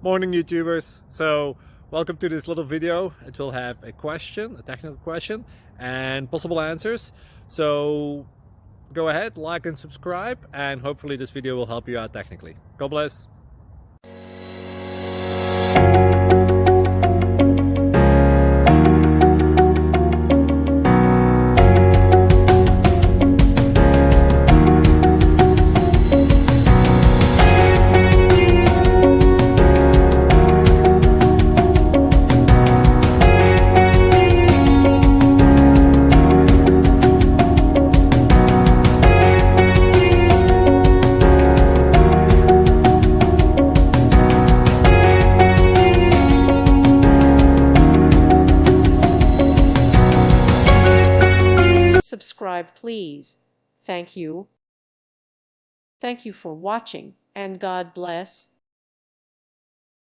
Morning YouTubers. So welcome to this little video. It will have a question, a technical question, and possible answers. So go ahead, like and subscribe, and hopefully this video will help you out technically. God bless. Subscribe, please. Thank you. Thank you for watching, and God bless.